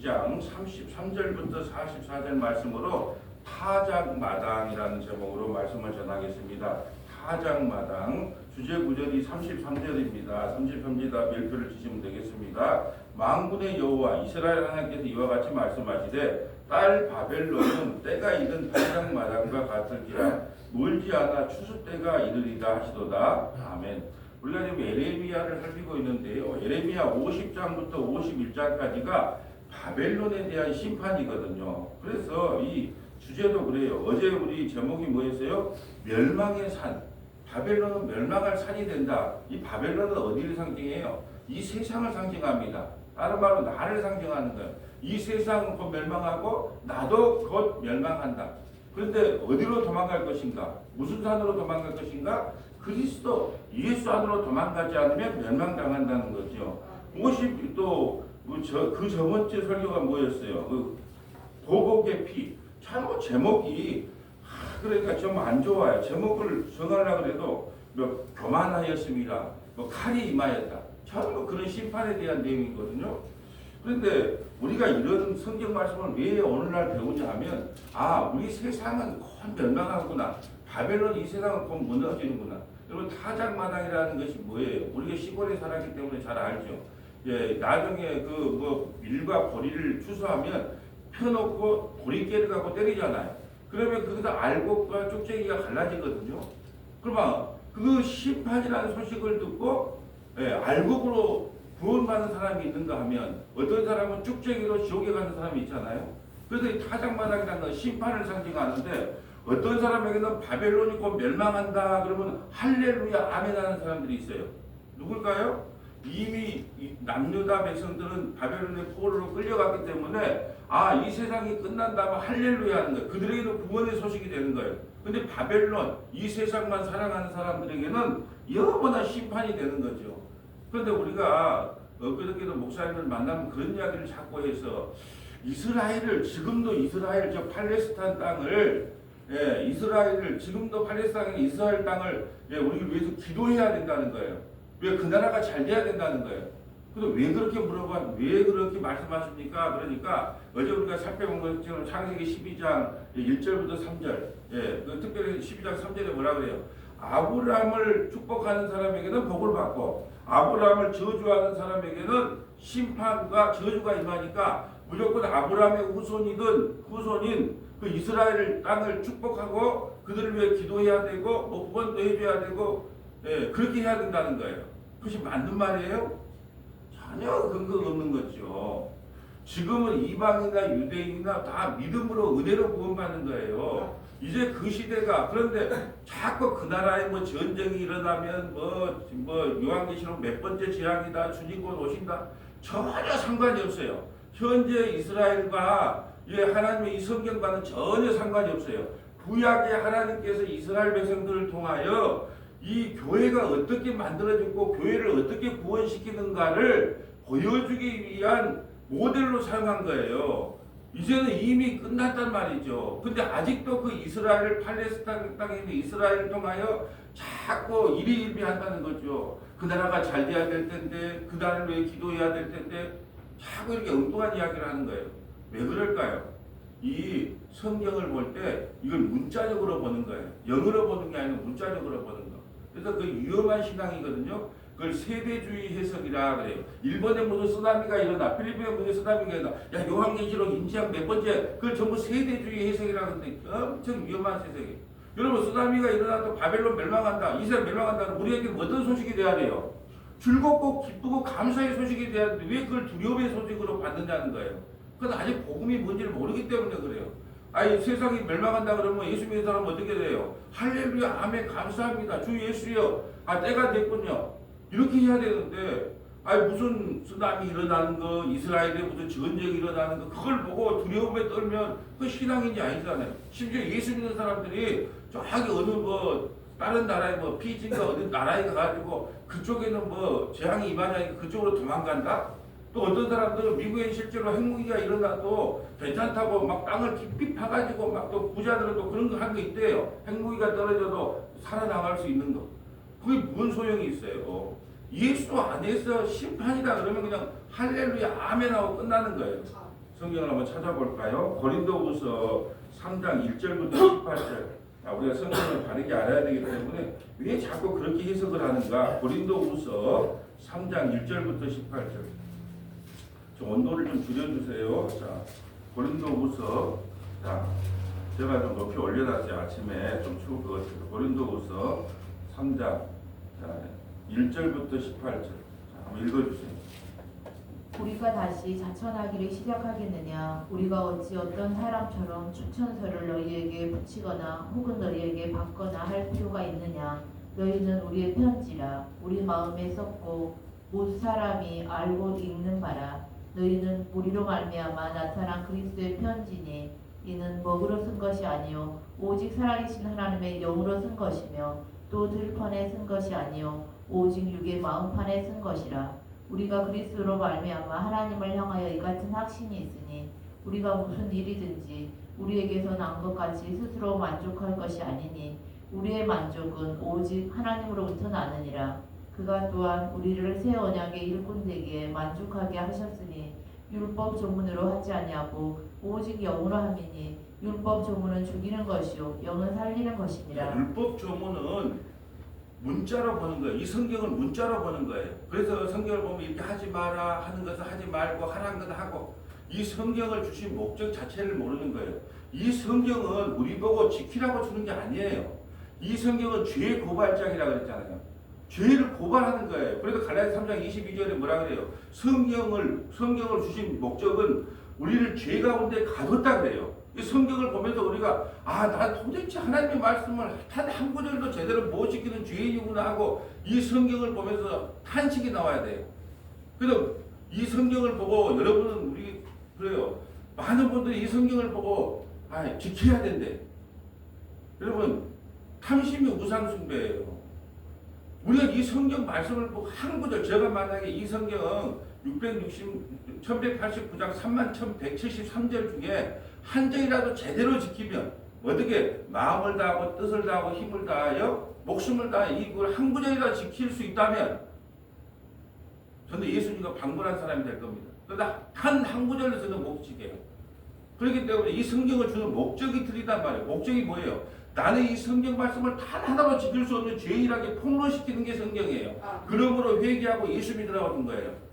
1장 33절부터 44절 말씀으로 타작마당이라는 제목으로 말씀을 전하겠습니다. 타작마당 주제 구절이 33절입니다. 33절에다 별표를 치시면 되겠습니다. 만군의 여호와 이스라엘 하나님께서 이와 같이 말씀하시되 딸 바벨론은 때가 이른 타작마당과 같을지라 멀지 않아 추수 때가 이르리다 하시도다. 아멘. 우리가 지금 예레미야를 살피고 있는데요. 예레미야 50장부터 51장까지가 바벨론에 대한 심판이거든요. 그래서 이 주제도 그래요. 어제 우리 제목이 뭐였어요? 멸망의 산. 바벨론은 멸망할 산이 된다. 이 바벨론은 어디를 상징해요? 이 세상을 상징합니다. 다른 말로 나를 상징하는 거예요. 이 세상은 곧 멸망하고 나도 곧 멸망한다. 그런데 어디로 도망갈 것인가? 무슨 산으로 도망갈 것인가? 그리스도 예수 안으로 도망가지 않으면 멸망당한다는 거죠. 50또 그 저번째 설교가 뭐였어요? 그 보복의 피. 참 제목이 그러니까 좀 안 좋아요. 제목을 정하려고 해도 뭐 교만하였습니다. 뭐 칼이 임하였다. 전부 그런 심판에 대한 내용이거든요. 그런데 우리가 이런 성경 말씀을 왜 오늘날 배우냐 하면 우리 세상은 곧 멸망하구나. 바벨론 이 세상은 곧 무너지는구나. 여러분 타작마당이라는 것이 뭐예요? 우리가 시골에 살았기 때문에 잘 알죠. 예, 나중에 밀과 보리를 추수하면 펴놓고 보리깨를 갖고 때리잖아요. 그러면 거기서 알곡과 쪽쟁이가 갈라지거든요. 그러면 그 심판이라는 소식을 듣고 알곡으로 구원받는 사람이 있는가 하면 어떤 사람은 쭉쟁이로 지옥에 가는 사람이 있잖아요. 그래서 이 타작마당이라는 건 심판을 상징하는데 어떤 사람에게는 바벨론이 곧 멸망한다 그러면 할렐루야 아멘 하는 사람들이 있어요. 누굴까요? 이미 남유다 백성들은 바벨론의 포로로 끌려갔기 때문에 이 세상이 끝난다면 할렐루야 하는 거예요. 그들에게도 구원의 소식이 되는 거예요. 근데 바벨론 이 세상만 사랑하는 사람들에게는 영원한 심판이 되는 거죠. 그런데 우리가 엊그저께도 목사님을 만나면 그런 이야기를 자꾸 해서 이스라엘을 지금도 이스라엘 저 팔레스타인 땅을 이스라엘을 지금도 팔레스타인 이스라엘 땅을 우리를 위해서 기도해야 된다는 거예요. 왜 그 나라가 잘 돼야 된다는 거예요. 그래서 왜 그렇게 왜 그렇게 말씀하십니까? 그러니까 어제 우리가 살펴본 것처럼 창세기 12장 1절부터 3절, 특별히 12장 3절에 뭐라 그래요? 아브라함을 축복하는 사람에게는 복을 받고 아브라함을 저주하는 사람에게는 심판과 저주가 임하니까 무조건 아브라함의 후손인 그 이스라엘 땅을 축복하고 그들을 위해 기도해야 되고 구원도 해줘야 되고 그렇게 해야 된다는 거예요. 그것이 맞는 말이에요? 전혀 근거 없는 거죠. 지금은 이방이나 유대인이나 다 믿음으로 은혜로 구원받는 거예요. 이제 그 시대가 그런데 자꾸 그 나라에 전쟁이 일어나면 요한계시록 몇 번째 재앙이다 주님 곧 오신다 전혀 상관이 없어요. 현재 이스라엘과 하나님의 이 성경과는 전혀 상관이 없어요. 구약의 하나님께서 이스라엘 백성들을 통하여 이 교회가 어떻게 만들어지고 교회를 어떻게 구원시키는가를 보여주기 위한 모델로 사용한 거예요. 이제는 이미 끝났단 말이죠. 근데 아직도 그 이스라엘 팔레스타인 땅에 있는 이스라엘을 통하여 자꾸 일희일비한다는 거죠. 그 나라가 잘 돼야 될 텐데 그 나라를 위해 기도해야 될 텐데 자꾸 이렇게 엉뚱한 이야기를 하는 거예요. 왜 그럴까요? 이 성경을 볼 때 이걸 문자적으로 보는 거예요. 영어로 보는 게 아니라 문자적으로 보는 거. 그래서 그 위험한 신앙이거든요. 그걸 세대주의 해석이라 그래요. 일본에 무슨 쓰나미가 일어나, 필리핀에 무슨 쓰나미가 일어나, 요한계시록 인지학 몇 번째, 그걸 전부 세대주의 해석이라 그러는데 엄청 위험한 해석이에요. 여러분 쓰나미가 일어나도 바벨론 멸망한다, 이스라엘 멸망한다, 우리에게는 어떤 소식이 돼야 돼요? 즐겁고 기쁘고 감사의 소식이 돼야 되는데 왜 그걸 두려움의 소식으로 받느냐는 거예요. 그건 아직 복음이 뭔지를 모르기 때문에 그래요. 세상이 멸망한다 그러면 예수 믿는 사람은 어떻게 돼요? 할렐루야 아멘 감사합니다 주 예수여 때가 됐군요. 이렇게 해야 되는데 무슨 쓰나미 일어나는 거 이스라엘에 무슨 전쟁이 일어나는 거 그걸 보고 두려움에 떨면 그 신앙인이 아니잖아요. 심지어 예수 믿는 사람들이 저기 어느 다른 나라에 피지인가 어느 나라에 가가지고 그쪽에는 재앙이 임하냐니까 그쪽으로 도망간다? 또 어떤 사람들은 미국에 실제로 핵무기가 일어나도 괜찮다고 막 땅을 깊이 파가지고 막 또 부자들은 또 그런 거 한 거 있대요. 핵무기가 떨어져도 살아나갈 수 있는 거. 그게 뭔 소용이 있어요? 예수 안에서 심판이다 그러면 그냥 할렐루야 아멘하고 끝나는 거예요. 성경을 한번 찾아볼까요? 고린도후서 3장 1절부터 18절. 우리가 성경을 바르게 알아야 되기 때문에 왜 자꾸 그렇게 해석을 하는가? 고린도후서 3장 1절부터 18절. 좀 온도를 좀 줄여주세요. 자, 고린도후서, 자, 제가 좀 높이 올려놨어요. 아침에 좀 추울 것 같아요. 고린도후서 3장, 자, 1절부터 18절. 자, 한번 읽어주세요. 우리가 다시 자천하기를 시작하겠느냐? 우리가 어찌 어떤 사람처럼 추천서를 너희에게 붙이거나 혹은 너희에게 받거나 할 필요가 있느냐? 너희는 우리의 편지라 우리 마음에 썼고 모든 사람이 알고 읽는 바라. 너희는 우리로 말미암아 나타난 그리스도의 편지니 이는 먹으로 쓴 것이 아니요 오직 살아계신 하나님의 영으로 쓴 것이며 또 들판에 쓴 것이 아니요 오직 육의 마음판에 쓴 것이라. 우리가 그리스도로 말미암아 하나님을 향하여 이 같은 확신이 있으니 우리가 무슨 일이든지 우리에게서 난 것 같이 스스로 만족할 것이 아니니 우리의 만족은 오직 하나님으로부터 나느니라. 그가 또한 우리를 새 언약의 일꾼 되기에 만족하게 하셨으니 율법 조문으로 하지 아니하고 오직 영으로 함이니 율법 조문은 죽이는 것이요 영은 살리는 것이니라. 율법 조문은 문자로 보는 거예요. 이 성경을 문자로 보는 거예요. 그래서 성경을 보면 이렇게 하지 마라 하는 것은 하지 말고 하라는 것은 하고, 이 성경을 주신 목적 자체를 모르는 거예요. 이 성경은 우리 보고 지키라고 주는 게 아니에요. 이 성경은 죄 고발장이라고 그랬잖아요. 죄를 고발하는 거예요. 그래서 갈라디아 3장 22절에 뭐라 그래요? 성경을 주신 목적은 우리를 죄 가운데 가뒀다 그래요. 이 성경을 보면서 우리가 나 도대체 하나님의 말씀을 단 한 구절도 제대로 못 지키는 죄인이구나 하고 이 성경을 보면서 탄식이 나와야 돼요. 그래서 이 성경을 보고 여러분은 우리 그래요. 많은 분들이 이 성경을 보고 지켜야 된대. 여러분 탐심이 우상숭배예요. 우리가 이 성경 말씀을 보고 한 구절, 제가 만약에 이 성경 1189장 31,173절 중에 한 절이라도 제대로 지키면 어떻게 마음을 다하고 뜻을 다하고 힘을 다하여 목숨을 다하여 이걸 한 구절이라도 지킬 수 있다면 저는 예수님과 방문한 사람이 될 겁니다. 그러나 단 한 구절도 저는 못 지켜요. 그렇기 때문에 이 성경을 주는 목적이 틀리단 말이에요. 목적이 뭐예요? 나는 이 성경 말씀을 단 하나로 지킬 수 없는 죄인에게 폭로시키는 게 성경이에요. 그러므로 회개하고 예수 믿으라고 준 거예요.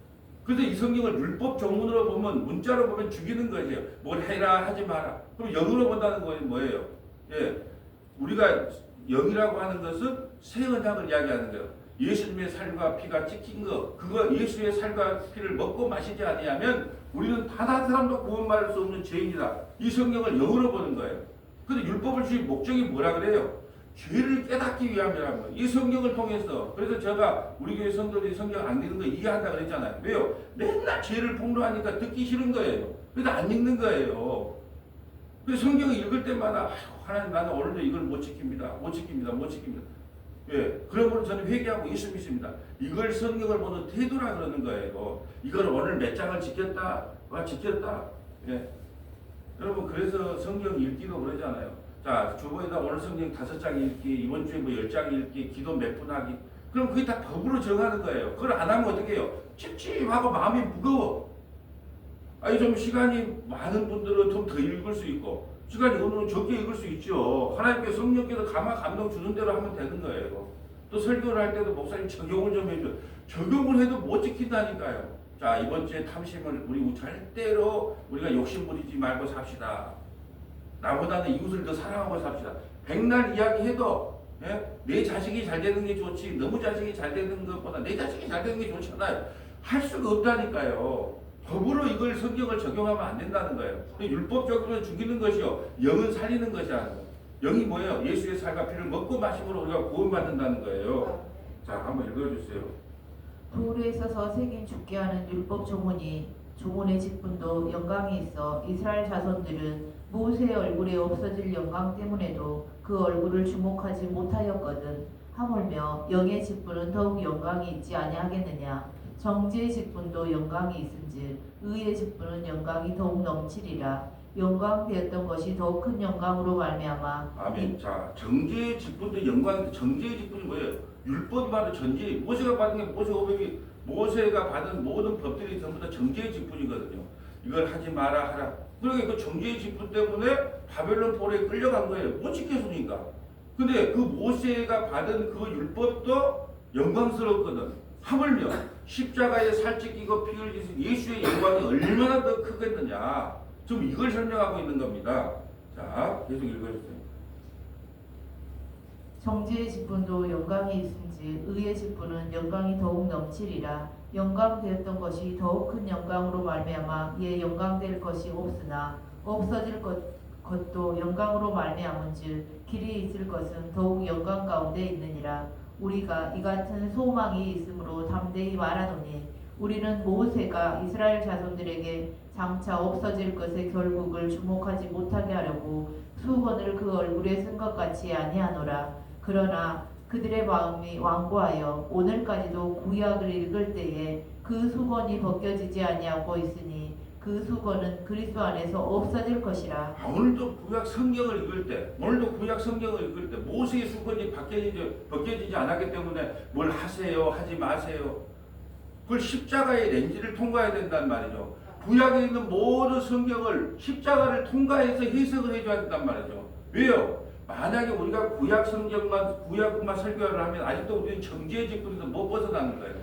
그래서 이 성경을 율법 정문으로 보면, 문자로 보면 죽이는 거예요. 뭘 해라 하지 마라. 그럼 영으로 본다는 건 뭐예요? 우리가 영이라고 하는 것은 새 언약을 이야기하는 거예요. 예수님의 살과 피가 찍힌 거, 그거 예수의 살과 피를 먹고 마시지 아니하면 우리는 단 한 사람도 구원받을 수 없는 죄인이다. 이 성경을 영으로 보는 거예요. 근데 율법을 주신 목적이 뭐라 그래요? 죄를 깨닫기 위함이라는 거예요. 이 성경을 통해서. 그래서 제가 우리 교회 성도들이 성경 안 읽는 거 이해한다 그랬잖아요. 왜요? 맨날 죄를 폭로하니까 듣기 싫은 거예요. 그래서 안 읽는 거예요. 그래서 성경을 읽을 때마다 하나님 나는 오늘도 이걸 못 지킵니다. 못 지킵니다. 그러므로 저는 회개하고 예수 믿습니다. 이걸 성경을 보는 태도라 그러는 거예요. 이걸 오늘 몇 장을 지켰다. 여러분 그래서 성경 읽기도 그러잖아요. 자, 주보에다 오늘 성경 5장 읽기, 이번 주에 10장 읽기, 기도 몇 분 하기. 그럼 그게 다 법으로 정하는 거예요. 그걸 안 하면 어떻게 해요? 찝찝하고 마음이 무거워. 좀 시간이 많은 분들은 좀 더 읽을 수 있고, 시간이 오늘은 적게 읽을 수 있죠. 하나님께 성령께서 감동 주는 대로 하면 되는 거예요. 또 설교를 할 때도 목사님 적용을 좀 해줘요. 적용을 해도 못 지킨다니까요. 자, 이번 주에 탐심을 우리 절대로 우리가 욕심 부리지 말고 삽시다. 나보다는 이웃을 더 사랑하고 삽시다. 백날 이야기해도 내 자식이 잘 되는 게 좋지, 너무 자식이 잘 되는 것보다 내 자식이 잘 되는 게 좋잖아요. 할 수가 없다니까요. 법으로 이걸 성경을 적용하면 안 된다는 거예요. 율법적으로 죽이는 것이요, 영은 살리는 것이야. 영이 뭐예요? 예수의 살과 피를 먹고 마심으로 우리가 구원받는다는 거예요. 자, 한번 읽어주세요. 돌에 있어서 새긴 죽게 하는 율법 조문이 조문의 직분도 영광이 있어 이스라엘 자손들은 모세의 얼굴에 없어질 영광 때문에도 그 얼굴을 주목하지 못하였거든. 하물며 영의 직분은 더욱 영광이 있지 아니하겠느냐. 정죄의 직분도 영광이 있은즉 의의 직분은 영광이 더욱 넘치리라. 영광 되었던 것이 더욱 큰 영광으로 말미암아. 아멘. 자, 정죄의 직분도 영광인데 정죄의 직분이 뭐예요? 율법이 바로 전제. 모세가 받은 게 모세가 받은 모든 법들이 전부 다 정죄의 직분이거든요. 이걸 하지 마라 하라. 그러니까 그 정죄의 직분 때문에 바벨론 포로에 끌려간 거예요. 못 지켰으니까. 근데 그 모세가 받은 그 율법도 영광스럽거든. 하물며 십자가에 살찌끼고 피 흘리신 예수의 영광이 얼마나 더 크겠느냐. 지금 이걸 설명하고 있는 겁니다. 자, 계속 읽어주세요. 정죄의 직분도 영광이 있은지 의의 직분은 영광이 더욱 넘치리라. 영광되었던 것이 더욱 큰 영광으로 말미암아 이에 영광될 것이 없으나 없어질 것도 영광으로 말미암은즉 길이 있을 것은 더욱 영광 가운데 있느니라. 우리가 이 같은 소망이 있으므로 담대히 말하노니 우리는 모세가 이스라엘 자손들에게 장차 없어질 것의 결국을 주목하지 못하게 하려고 수건을 그 얼굴에 쓴 것 같이 아니하노라. 그러나 그들의 마음이 완고하여 오늘까지도 구약을 읽을 때에 그 수건이 벗겨지지 아니하고 있으니 그 수건은 그리스도 안에서 없어질 것이라. 오늘도 구약 성경을 읽을 때, 오늘도 구약 성경을 읽을 때 모세의 수건이 벗겨지지 않았기 때문에 뭘 하세요, 하지 마세요. 그걸 십자가의 렌즈를 통과해야 된단 말이죠. 구약에 있는 모든 성경을 십자가를 통과해서 해석을 해줘야 된단 말이죠. 왜요? 만약에 우리가 구약만 설교를 하면 아직도 우리는 정죄의 직분에서 못 벗어나는 거예요.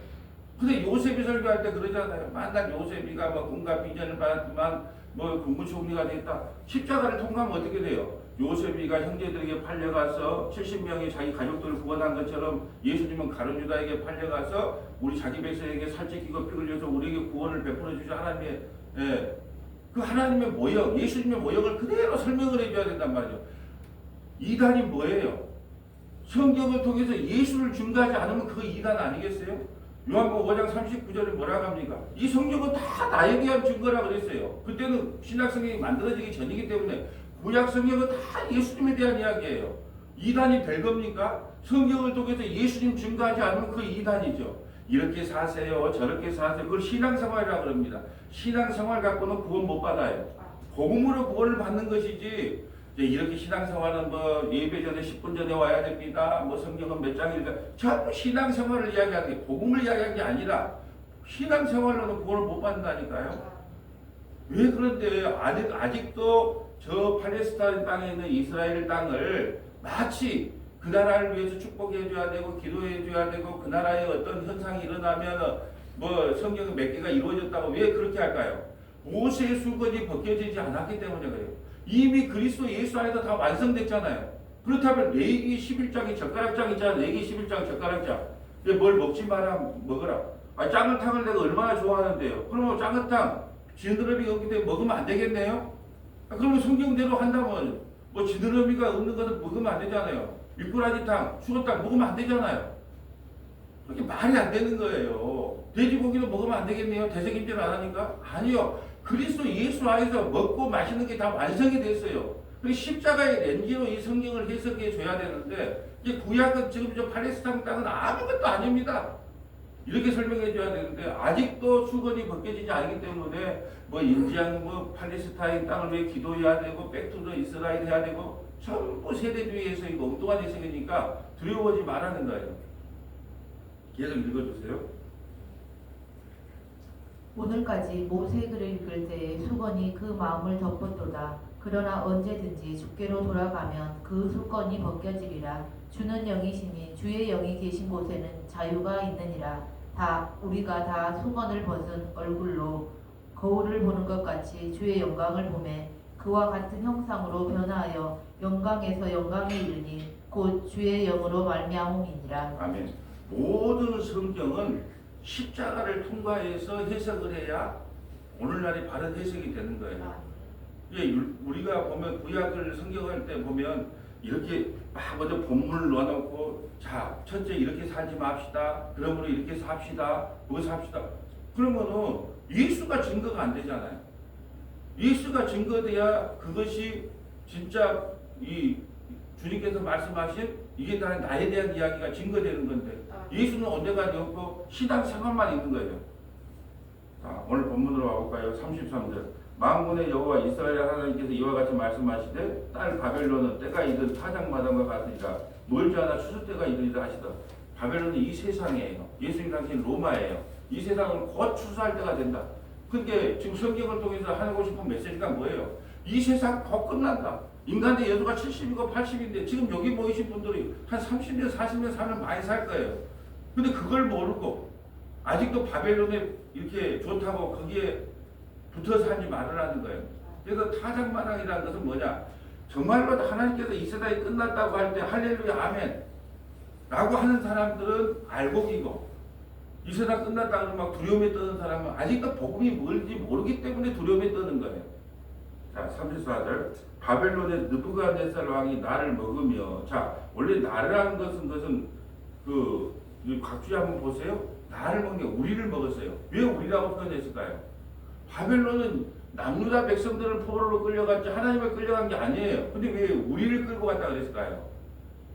근데 요셉이 설교할 때 그러잖아요. 만날 요셉이가 뭐 공과 비전을 받았지만 뭐 국무총리가 됐다. 십자가를 통과하면 어떻게 돼요? 요셉이가 형제들에게 팔려가서 70명의 자기 가족들을 구원한 것처럼 예수님은 가룟유다에게 팔려가서 우리 자기 백성에게 살찌끼고 피 흘려서 우리에게 구원을 베풀어 주신 하나님의 그 하나님의 모형, 예수님의 모형을 그대로 설명을 해줘야 된단 말이죠. 이단이 뭐예요? 성경을 통해서 예수를 증거하지 않으면 그거 이단 아니겠어요? 요한복음 5장 39절에 뭐라고 합니까? 이 성경은 다 나에 대한 증거라고 그랬어요. 그때는 신약 성경이 만들어지기 전이기 때문에 구약 성경은 다 예수님에 대한 이야기예요. 이단이 될 겁니까? 성경을 통해서 예수님 증거하지 않으면 그 이단이죠. 이렇게 사세요, 저렇게 사세요. 그걸 신앙생활이라고 합니다. 신앙생활 갖고는 구원 못 받아요. 복음으로 구원을 받는 것이지 이렇게 신앙생활은 뭐 예배 전에 10분 전에 와야 됩니다. 뭐 성경은 몇 장이니까 전부 신앙생활을 이야기하는 게 복음을 이야기하는 게 아니라 신앙생활로는 구원을 못 받는다니까요. 왜 그런데 아직도 저 팔레스타인 땅에 있는 이스라엘 땅을 마치 그 나라를 위해서 축복해 줘야 되고 기도해 줘야 되고 그 나라에 어떤 현상이 일어나면 뭐 성경은 몇 개가 이루어졌다고 왜 그렇게 할까요? 모세의 수건이 벗겨지지 않았기 때문에 그래요. 이미 그리스도 예수 안에서 다 완성됐잖아요. 그렇다면 레위기 11장이 젓가락장 있잖아요. 레위기 11장 젓가락장. 근데 뭘 먹지 마라 먹어라. 짱은탕을 내가 얼마나 좋아하는데요. 그러면 짱은탕 지느러미가 없기 때문에 먹으면 안 되겠네요. 그러면 성경대로 한다면 뭐 지느러미가 없는 것은 먹으면 안 되잖아요. 미꾸라지탕, 추어탕 먹으면 안 되잖아요. 그렇게 말이 안 되는 거예요. 돼지고기도 먹으면 안 되겠네요. 대세김질 안 하니까? 아니요. 그리스도 예수 안에서 먹고 마시는 게 다 완성이 됐어요. 십자가의 렌즈로 이 성경을 해석해 줘야 되는데 이 구약은 지금 저 팔레스타인 땅은 아무것도 아닙니다. 이렇게 설명해 줘야 되는데 아직도 수건이 벗겨지지 않기 때문에 뭐 인디안 뭐 팔레스타인 땅을 왜 기도해야 되고 백투더 이스라엘 해야 되고 전부 세대주의에서 이거 엉뚱한 해석이니까 두려워하지 말라는 거예요. 계속 읽어주세요. 오늘까지 모세글을 읽을 때에 수건이 그 마음을 덮었도다. 그러나 언제든지 주께로 돌아가면 그 수건이 벗겨지리라. 주는 영이시니 주의 영이 계신 곳에는 자유가 있느니라. 우리가 다 수건을 벗은 얼굴로 거울을 보는 것 같이 주의 영광을 보매 그와 같은 형상으로 변화하여 영광에서 영광에 이르니 곧 주의 영으로 말미암음이니라. 아멘. 모든 성경은 십자가를 통과해서 해석을 해야 오늘날이 바른 해석이 되는 거예요. 우리가 보면 구약을 성경할 때 보면 이렇게 막 먼저 본문을 놓아놓고 자 첫째 이렇게 살지 맙시다. 그러므로 이렇게 삽시다. 무엇 합시다. 그러면은 예수가 증거가 안 되잖아요. 예수가 증거돼야 그것이 진짜 이 주님께서 말씀하신 이게 다 나에 대한 이야기가 증거되는 건데 예수는 언제까지 없고 신앙생활만 있는 거예요. 자, 오늘 본문으로 가볼까요? 33절. 만군의 여호와 이스라엘 하나님께서 이와 같이 말씀하시되 딸 바벨론은 때가 이른 타작마당과 같으니라 멀지 않아 추수 때가 이르리라 하시더. 바벨론은 이 세상이에요. 예수님 당시는 로마예요. 이 세상은 곧 추수할 때가 된다. 그게 지금 성경을 통해서 하고 싶은 메시지가 뭐예요? 이 세상 곧 끝난다. 인간의 연수가 70이고 80인데 지금 여기 모이신 분들이 한 30년, 40년 살면 많이 살 거예요. 근데 그걸 모르고 아직도 바벨론에 이렇게 좋다고 거기에 붙어서 하지 말으라는 거예요. 그래서 타작마당이라는 것은 뭐냐? 정말로 하나님께서 이 세상이 끝났다고 할 때 할렐루야 아멘 라고 하는 사람들은 알고 끼고 이 세상 끝났다 그러면 막 두려움에 떠는 사람은 아직도 복음이 뭘지 모르기 때문에 두려움에 떠는 거예요. 자, 34절. 바벨론의 느부갓네살 왕이 나를 먹으며, 자, 원래 나라는 것은 각주에 한번 보세요. 나를 먹는 게 우리를 먹었어요. 왜 우리라고 표현했을까요? 바벨론은 남유다 백성들을 포로로 끌려갔지 하나님을 끌려간 게 아니에요. 근데 왜 우리를 끌고 갔다 그랬을까요?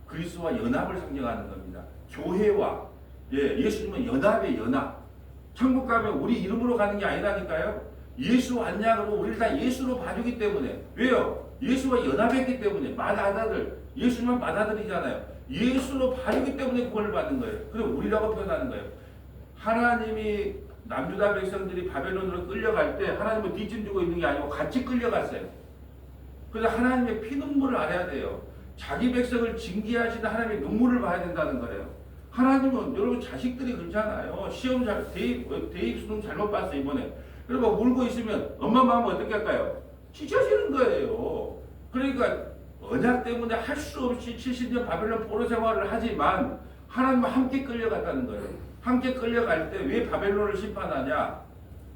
그리스도와 연합을 상징하는 겁니다. 교회와 예수님은 연합의 연합. 천국 가면 우리 이름으로 가는 게 아니라니까요. 예수 안약으로 우리를 다 예수로 봐주기 때문에. 왜요? 예수와 연합했기 때문에. 맏아들, 예수님은 맏아들이잖아요. 예수로 봐주기 때문에 구원을 받는 거예요. 그래서 우리라고 표현하는 거예요. 하나님이 남유다 백성들이 바벨론으로 끌려갈 때 하나님은 뒷짐지고 있는 게 아니고 같이 끌려갔어요. 그래서 하나님의 피눈물을 알아야 돼요. 자기 백성을 징계하시는 하나님의 눈물을 봐야 된다는 거예요. 하나님은 여러분 자식들이 그렇잖아요. 시험 대입 수능 잘못 봤어 이번에. 그리고 울고 있으면 엄마 마음은 어떻게 할까요? 찢어지는 거예요. 그러니까 언약 때문에 할 수 없이 70년 바벨론 포로 생활을 하지만 하나님과 함께 끌려갔다는 거예요. 함께 끌려갈 때 왜 바벨론을 심판하냐?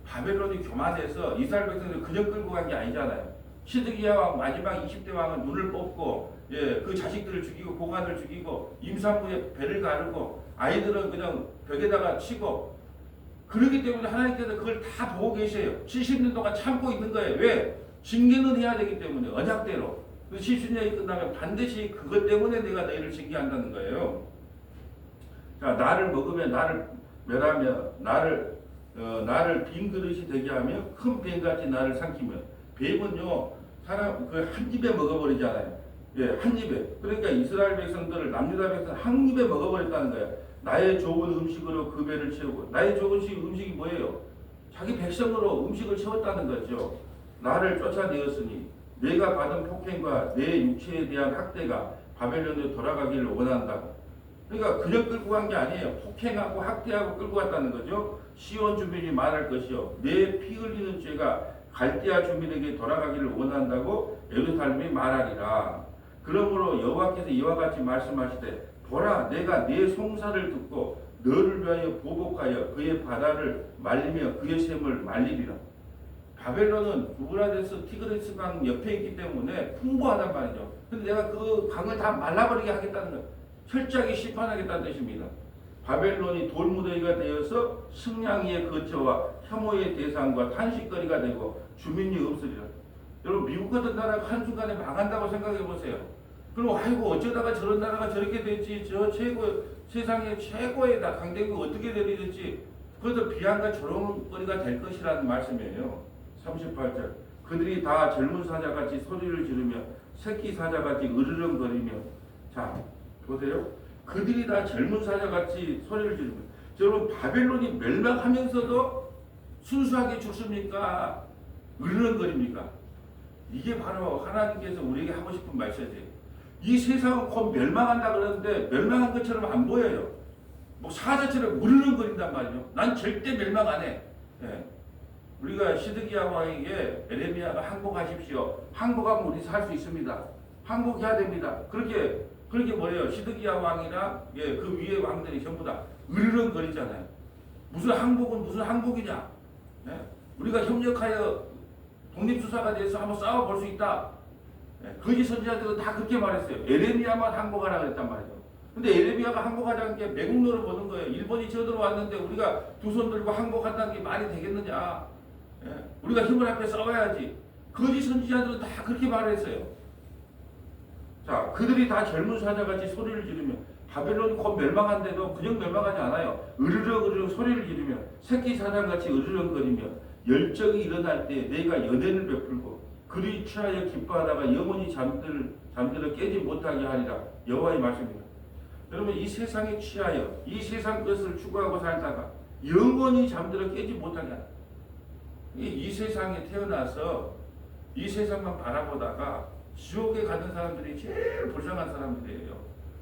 바벨론이 교만해서 이스라엘 백성들을 그냥 끌고 간 게 아니잖아요. 시드기야 왕 마지막 20대 왕은 눈을 뽑고 그 자식들을 죽이고 고관을 죽이고 임산부의 배를 가르고 아이들은 그냥 벽에다가 치고 그러기 때문에 하나님께서 그걸 다 보고 계세요. 70년 동안 참고 있는 거예요. 왜? 징계는 해야 되기 때문에 언약대로. 70년이 끝나면 반드시 그것 때문에 내가 너희를 징계한다는 거예요. 자, 나를 먹으며 나를 멸하며 나를 빈 그릇이 되게 하며 큰 뱀같이 나를 삼키며. 뱀은요 사람 그 한 입에 먹어버리잖아요. 한 입에. 그러니까 이스라엘 백성들을 남유다 백성 한 입에 먹어버렸다는 거예요. 나의 좋은 음식으로 그 배를 채우고. 나의 좋은 음식이 뭐예요? 자기 백성으로 음식을 채웠다는 거죠. 나를 쫓아내었으니 내가 받은 폭행과 내 육체에 대한 학대가 바벨론으로 돌아가기를 원한다고. 그러니까 그냥 끌고 간 게 아니에요. 폭행하고 학대하고 끌고 갔다는 거죠. 시온 주민이 말할 것이요. 내 피 흘리는 죄가 갈대아 주민에게 돌아가기를 원한다고 예루살렘이 말하리라. 그러므로 여호와께서 이와 같이 말씀하시되 보라 내가 네 송사를 듣고 너를 위하여 보복하여 그의 바다를 말리며 그의 샘을 말리리라. 바벨론은 유브라데스 티그리스 강 옆에 있기 때문에 풍부하단 말이죠. 근데 내가 그 강을 다 말라버리게 하겠다는 거예요. 철저하게 심판하겠다는 뜻입니다. 바벨론이 돌무더기가 되어서 승냥이의 거처와 혐오의 대상과 탄식거리가 되고 주민이 없으리라. 여러분 미국 같은 나라가 한순간에 망한다고 생각해 보세요. 그럼 아이고 어쩌다가 저런 나라가 저렇게 됐지, 저 세상의 최고의 강대국이 어떻게 되리든지 그것도 비한과 조롱거리가 될 것이라는 말씀이에요. 38절. 그들이 다 젊은 사자같이 소리를 지르며 새끼 사자같이 으르렁거리며. 자 보세요. 그들이 다 젊은 사자같이 소리를 지르며. 여러분 바벨론이 멸망하면서도 순수하게 죽습니까? 으르렁거립니까? 이게 바로 하나님께서 우리에게 하고 싶은 말씀이에요. 이 세상은 곧 멸망한다 그러는데 멸망한 것처럼 안 보여요. 뭐 사자처럼 으르렁거린단 말이죠. 난 절대 멸망 안 해. 우리가 시드기야 왕에게 에레미야가 항복하십시오. 항복하면 우리 살 수 있습니다. 항복해야 됩니다. 그렇게 뭐예요? 시드기야 왕이나 그 위에 왕들이 전부 다 으르렁거리잖아요. 무슨 항복은 무슨 항복이냐? 우리가 협력하여 독립수사가 돼서 한번 싸워볼 수 있다. 거짓 선지자들은 다 그렇게 말했어요. 에레미야만 항복하라 그랬단 말이죠. 근데 에레미야가 항복하자는 게 매국노를 보는 거예요. 일본이 쳐들어왔는데 우리가 두 손 들고 항복한다는 게 말이 되겠느냐? 우리가 힘을 합해 싸워야지. 거짓 선지자들은 다 그렇게 말했어요. 자, 그들이 다 젊은 사자같이 소리를 지르며. 바벨론이 곧 멸망한데도 그냥 멸망하지 않아요. 으르렁 소리를 지르며 새끼 사자같이 으르렁거리며 열정이 일어날 때 내가 연애를 베풀고 그리 취하여 기뻐하다가 영원히 잠들어 깨지 못하게 하리라. 여호와의 말씀입니다. 여러분 이 세상에 취하여 이 세상 것을 추구하고 살다가 영원히 잠들어 깨지 못하게 하라. 이 세상에 태어나서 이 세상만 바라보다가 지옥에 가는 사람들이 제일 불쌍한 사람들이에요.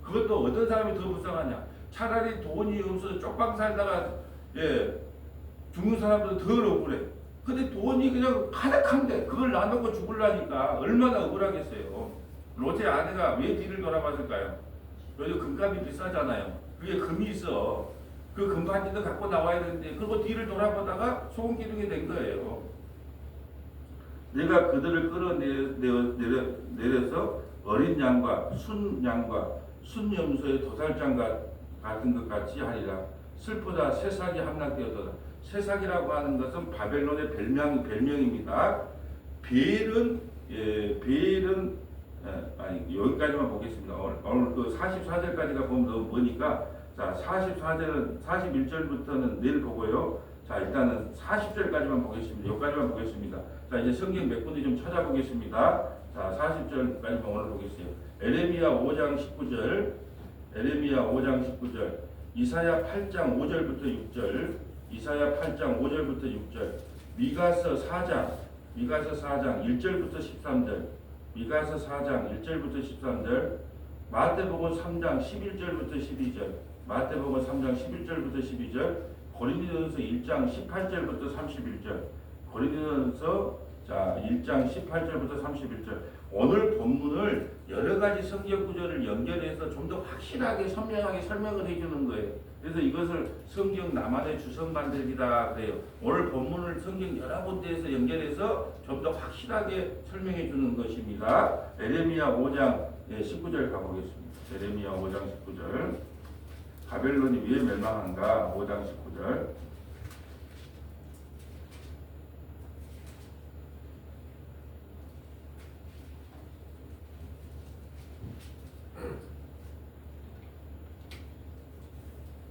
그것도 어떤 사람이 더 불쌍하냐? 차라리 돈이 없어서 쪽방 살다가 죽는 사람들은 더 억울해. 근데 돈이 그냥 가득한데 그걸 나누고 죽으려니까 얼마나 억울하겠어요. 롯의 아내가 왜 뒤를 돌아봤을까요? 요즘 금값이 비싸잖아요. 그게 금이 있어. 그 금반지도 갖고 나와야 되는데 그리고 뒤를 돌아보다가 소금기둥이 된 거예요. 내가 그들을 끌어내려서 어린 양과 순양과 순염소의 도살장 같은 것 같이 하리라. 슬프다. 새싹이 함락되었도다. 새싹이라고 하는 것은 바벨론의 별명입니다. 벨은 여기까지만 보겠습니다. 오늘 그 44절까지가 보니까 자 44절은 41절부터는 내일 보고요. 자 일단은 40절까지만 보겠습니다. 여기까지만 보겠습니다. 자 이제 성경 몇 군데 좀 찾아보겠습니다. 자 40절까지 오늘 보겠어요. 에레미야 5장 19절, 에레미야 5장 19절, 이사야 8장 5절부터 6절, 이사야 8장 5절부터 6절, 미가서 4장 1절부터 13절, 미가서 4장 1절부터 13절, 마태복음 3장 11절부터 12절, 마태복음 3장 11절부터 12절, 고린도전서 1장 18절부터 31절, 고린도전서 자 1장 18절부터 31절. 오늘 본문을 여러 가지 성경 구절을 연결해서 좀 더 확실하게 선명하게 설명을 해주는 거예요. 그래서 이것을 성경 나만의 주석 만들기다 그래요. 오늘 본문을 성경 여러 군데에서 연결해서 좀 더 확실하게 설명해 주는 것입니다. 에레미야 5장 19절 가보겠습니다. 에레미야 5장 19절. 바벨론이 왜 멸망한가? 5장 19절.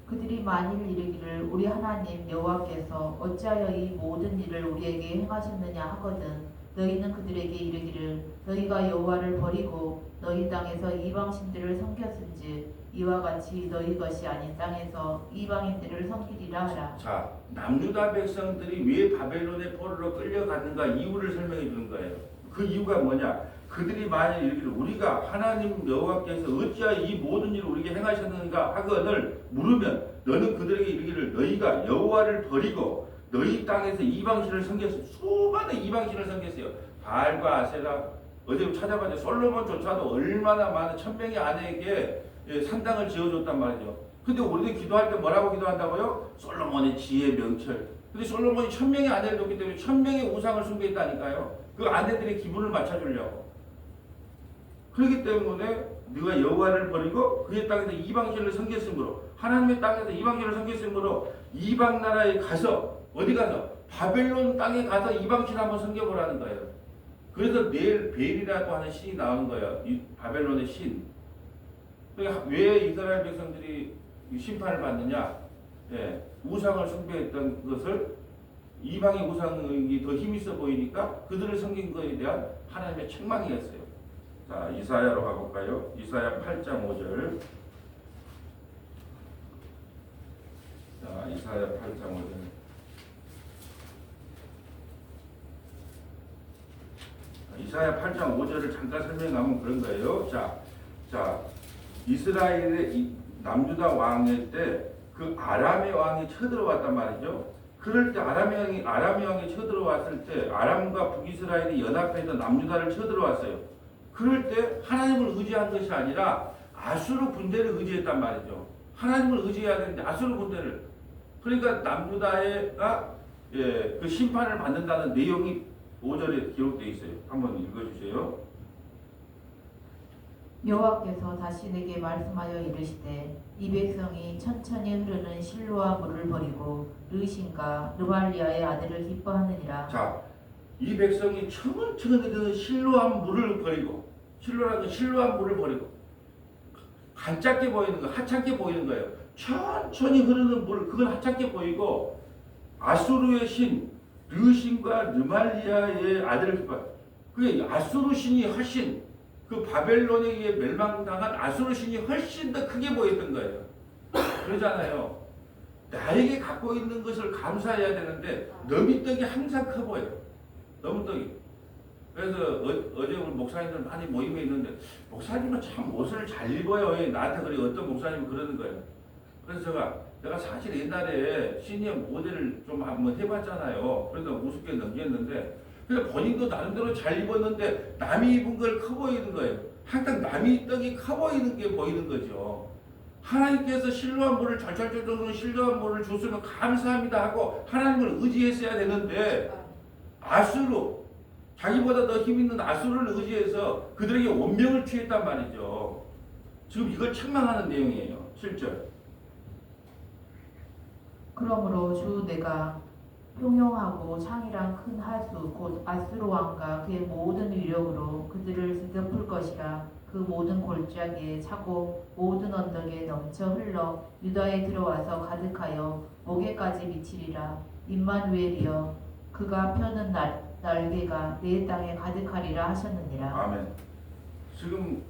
그들이 만일 이르기를 우리 하나님 여호와께서 어찌하여 이 모든 일을 우리에게 행하셨느냐 하거든 너희는 그들에게 이르기를 너희가 여호와를 버리고 너희 땅에서 이방신들을 섬겼은즉 이와 같이 너희 것이 아닌 땅에서 이방인들을 섬기리라 하라. 자, 남유다 백성들이 왜 바벨론의 포로로 끌려갔는가 이유를 설명해 주는 거예요. 그 이유가 뭐냐? 그들이 만일 이르기를 우리가 하나님 여호와께서 어찌하여 이 모든 일을 우리에게 행하셨는가 하거늘 물으면 너는 그들에게 이르기를 너희가 여호와를 버리고 너희 땅에서 이방신을 섬겼어요. 수많은 이방신을 섬겼어요. 바알과 아세라 어제 찾아봤는데 솔로몬조차도 얼마나 많은 1000명의 아내에게 산당을 지어줬단 말이죠. 근데 우리는 기도할 때 뭐라고 기도한다고요? 솔로몬의 지혜 명철. 근데 솔로몬이 1000명의 아내를 뒀기 때문에 1000명의 우상을 숭배했다니까요. 그 아내들의 기분을 맞춰주려고. 그렇기 때문에 네가 여호와를 버리고 그의 땅에서 이방신을 섬겼으므로 하나님의 땅에서 이방신을 섬겼으므로 이방 나라에 가서 어디 가서 바벨론 땅에 가서 이방신 한번 섬겨보라는 거예요. 그래서 내일 벨이라고 하는 신이 나오는 거예요. 이 바벨론의 신. 그러니까 왜 이스라엘 백성들이 심판을 받느냐? 우상을 숭배했던 것을 이방의 우상이 더 힘있어 보이니까 그들을 섬긴 것에 대한 하나님의 책망이었어요. 자, 이사야로 가볼까요? 이사야 8장 5절. 자, 이사야 8장 5절. 이사야 8장 5절을 잠깐 설명하면 그런 거예요. 자, 이스라엘의 남유다 왕일 때 그 아람의 왕이 쳐들어왔단 말이죠. 그럴 때 아람의 왕이 쳐들어왔을 때 아람과 북이스라엘이 연합해서 남유다를 쳐들어왔어요. 그럴 때 하나님을 의지한 것이 아니라 아수르 군대를 의지했단 말이죠. 하나님을 의지해야 되는데 아수르 군대를. 그러니까 남유다가 그 심판을 받는다는 내용이 5절에 기록되어 있어요. 한번 읽어주세요. 여호와께서 다시 내게 말씀하여 이르시되 이 백성이 천천히 흐르는 실로아 물을 버리고 르신과 르말리아의 아들을 기뻐하느니라. 자, 이 백성이 천천히 흐르는 실로한 물을 버리고 실로한 물을 버리고 간짝게 보이는 거, 하찮게 보이는 거예요. 천천히 흐르는 물, 그건 하찮게 보이고 아수르의 신 르신과 르말리아의 아들을 기뻐. 그게 아수르 신이 훨씬 그 바벨론에 의해 멸망당한 아수르 신이 훨씬 더 크게 보였던 거예요. 그러잖아요. 나에게 갖고 있는 것을 감사해야 되는데 너미 떡이 항상 커 보여. 너무 떡이. 그래서 어제 우리 목사님들 많이 모임에 있는데 목사님은 참 옷을 잘 입어요. 나한테 그래 어떤 목사님은 그러는 거예요. 그래서 내가 사실 옛날에 시니어 모델을 좀 한번 해봤잖아요. 그래서 우습게 넘겼는데 그래서 본인도 나름대로 잘 입었는데 남이 입은 걸 커 보이는 거예요. 항상 남이 떡이 커 보이는 게 보이는 거죠. 하나님께서 신뢰한 분을 절절절절 신뢰한 분을 줬으면 감사합니다 하고 하나님을 의지했어야 되는데 아수르 자기보다 더 힘있는 아수르를 의지해서 그들에게 원명을 취했단 말이죠. 지금 이걸 책망하는 내용이에요. 7절. 그러므로 주 내가 형용하고 창이란 큰 하수 곧 아수르 왕과 그의 모든 위력으로 그들을 쓰덮을 것이라. 그 모든 골짜기에 차고 모든 언덕에 넘쳐 흘러 유다에 들어와서 가득하여 목에까지 미치리라. 임마누엘이여 그가 펴는 날개가 내 땅에 가득하리라 하셨느니라. 아멘. 지금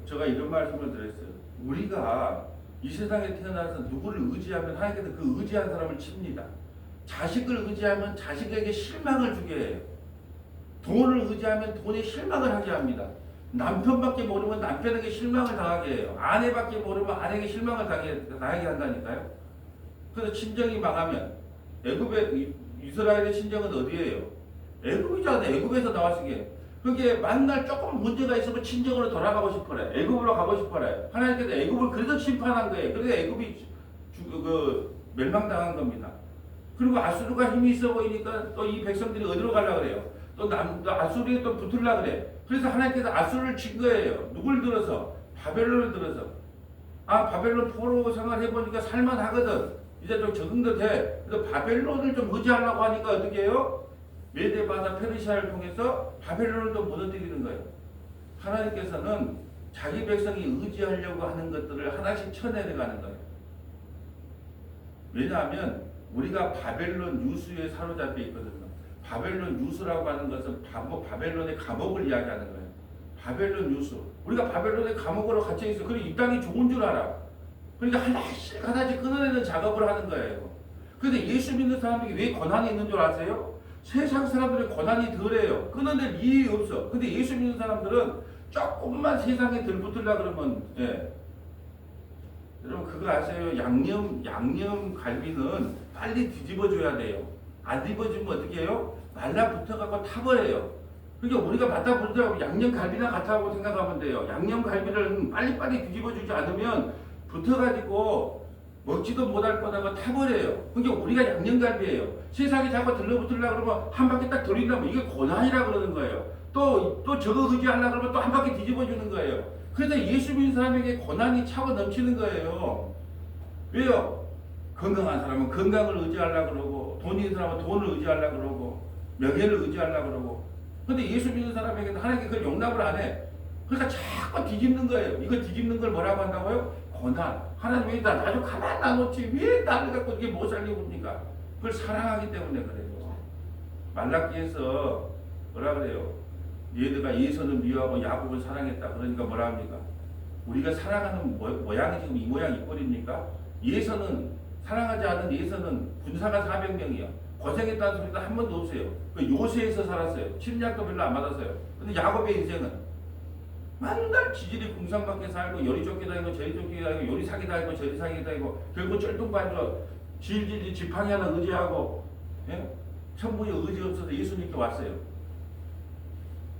제가 이런 말씀을 드렸어요. 우리가 이 세상에 태어나서 누구를 의지하면 하나님께서 그 의지한 사람을 칩니다. 자식을 의지하면 자식에게 실망을 주게 해요. 돈을 의지하면 돈에 실망을 하게 합니다. 남편밖에 모르면 남편에게 실망을 당하게 해요. 아내밖에 모르면 아내에게 실망을 당하게 한다니까요. 그래서 친정이 망하면 애굽의 이스라엘의 친정은 어디예요? 애굽이잖아요. 애굽에서 나왔으게. 그게 만날 조금 문제가 있으면 친정으로 돌아가고 싶어래. 애굽으로 가고 싶어래. 하나님께서 애굽을 그래서 심판한 거예요. 그래서 애굽이 멸망당한 겁니다. 그리고 아수르가 힘이 있어 보이니까 또 이 백성들이 어디로 가려고 그래요? 또 아수르에 또 붙으려고 그래. 그래서 하나님께서 아수르를 친 거예요. 누굴 들어서? 바벨론을 들어서. 바벨론 포로 생활 해보니까 살만하거든. 이제 좀 적응도 돼. 그래서 바벨론을 좀 의지하려고 하니까 어떻게 해요? 메데바나 페르시아를 통해서 바벨론을 또 무너뜨리는 거예요. 하나님께서는 자기 백성이 의지하려고 하는 것들을 하나씩 쳐내려가는 거예요. 왜냐하면 우리가 바벨론 유수에 사로잡혀 있거든요. 바벨론 유수라고 하는 것은 바벨론의 감옥을 이야기하는 거예요. 바벨론 유수. 우리가 바벨론의 감옥으로 갇혀 있어. 그리고 이 땅이 좋은 줄 알아. 그러니까 하나씩 끊어내는 작업을 하는 거예요. 그런데 예수 믿는 사람에게 왜 권한이 있는 줄 아세요? 세상 사람들은 권한이 덜해요. 끊어낼 일이 없어. 근데 예수 믿는 사람들은 조금만 세상에 들붙으려 그러면 여러분 그거 아세요? 양념 갈비는 빨리 뒤집어줘야 돼요. 안 뒤집어주면 어떻게 해요? 말라붙어갖고 타버려요. 그러니까 우리가 맞다 붙으라고 양념 갈비나 같다고 생각하면 돼요. 양념 갈비를 빨리빨리 뒤집어주지 않으면 붙어가지고 먹지도 못할 뻔하고 타버려요. 그러니까 우리가 양념갈비예요. 세상에 자꾸 들러붙으려고 그러면 한 바퀴 딱 돌린다면 이게 고난이라 그러는 거예요. 또 저거 의지하려고 그러면 또 한 바퀴 뒤집어주는 거예요. 그래서 예수 믿는 사람에게 고난이 차고 넘치는 거예요. 왜요? 건강한 사람은 건강을 의지하려고 그러고 돈 있는 사람은 돈을 의지하려고 그러고 명예를 의지하려고 그러고 근데 예수 믿는 사람에게는 하나님께 그걸 용납을 안 해. 그러니까 자꾸 뒤집는 거예요. 이거 뒤집는 걸 뭐라고 한다고요? 고난. 하나님이 나 좀 가만 놔놓지 왜 나를 갖고 이게 못 살려고 합니까? 그걸 사랑하기 때문에 그래요. 말라기에서 뭐라 그래요? 얘들가 예서는 미워하고 야곱을 사랑했다. 그러니까 뭐라 합니까? 우리가 사랑하는 모양이 지금 이 모양 이 꼴입니까? 예서는 사랑하지 않은 예서는 군사가 400명이요. 고생했다는 소리가 한 번도 없어요. 그 요새에서 살았어요. 침략도 별로 안 받았어요. 근데 야곱의 인생은 맨날 지질이 궁상밖에 살고 요리 쫓기 다니고 저리 쫓기 다니고 요리 사기 다니고 저리 사기 다니고 결국 쩔뚱반으로 질질이 지팡이 하나 의지하고 천부에 의지 없어서 예수님께 왔어요.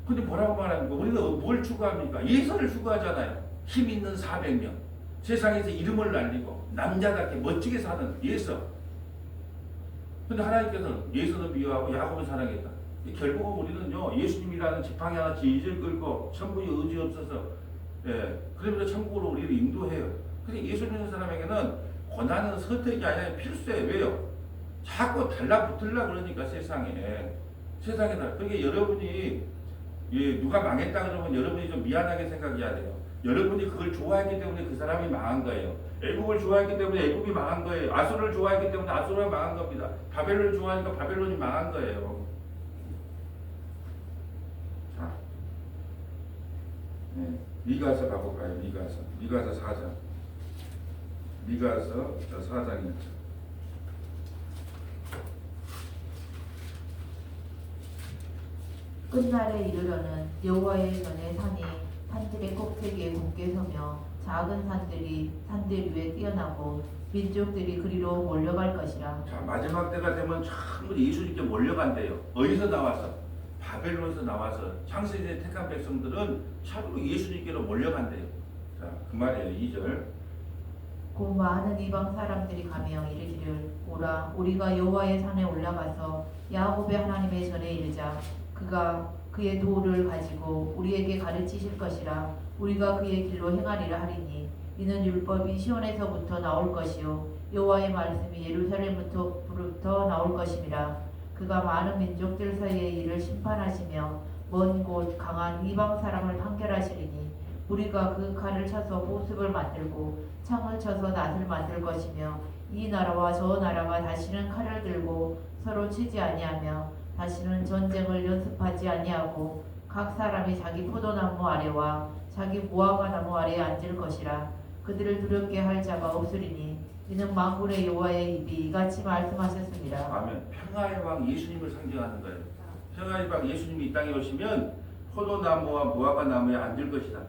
근데 뭐라고 말합니까? 우리는 뭘 추구합니까? 예서를 추구하잖아요. 힘 있는 400명 세상에서 이름을 날리고 남자답게 멋지게 사는 예서. 근데 하나님께서는 예서는 미워하고 야곱은 사랑했다. 결국은 우리는요 예수님이라는 지팡이 하나 질질 끌고 천국에 의지 없어서 그러면서 천국으로 우리를 인도해요. 근데 예수 믿는 사람에게는 고난은 선택이 아니라 필수예요. 왜요? 자꾸 달라붙으려고 그러니까 세상에 그러니까 여러분이 누가 망했다 그러면 여러분이 좀 미안하게 생각해야 돼요. 여러분이 그걸 좋아했기 때문에 그 사람이 망한 거예요. 애국을 좋아했기 때문에 애국이 망한 거예요. 아수르를 좋아했기 때문에 아수르가 망한 겁니다. 바벨론을 좋아하니까 바벨론이 망한 거예요. 자, 미가서 가볼까요? 미가서 4장. 미가서 4장입니다. 끝날에 이르러는 여호와의 전에 산이 산들의 꼭대기에 굳게 서며 작은 산들 위에 뛰어나고 민족들이 그리로 몰려갈 것이라. 자, 마지막 때가 되면 전부 예수님께 몰려간대요. 어디서 나와서? 바벨론에서 나와서 창세기에 택한 백성들은 전부 예수님께로 몰려간대요. 자, 그 말이에요. 2절. 곧 많은 이방 사람들이 가며 이르기를 오라 우리가 여호와의 산에 올라가서 야곱의 하나님의 전에 이르자 그가 그의 도를 가지고 우리에게 가르치실 것이라 우리가 그의 길로 행하리라 하리니 이는 율법이 시온에서부터 나올 것이요 여호와의 말씀이 예루살렘부터 나올 것임이라. 그가 많은 민족들 사이의 일을 심판하시며 먼 곳 강한 이방 사람을 판결하시리니 우리가 그 칼을 쳐서 보습을 만들고 창을 쳐서 낫을 만들 것이며 이 나라와 저 나라가 다시는 칼을 들고 서로 치지 아니하며 다시는 전쟁을 연습하지 아니하고 각 사람이 자기 포도나무 아래와 자기 무화과 나무 아래에 앉을 것이라. 그들을 두렵게 할 자가 없으리니 이는 만군의 여호와의 입이 이같이 말씀하셨습니다. 아멘. 평화의 왕 예수님을 상징하는 거예요. 평화의 왕 예수님이 이 땅에 오시면 포도나무와 무화과 나무에 앉을 것이다.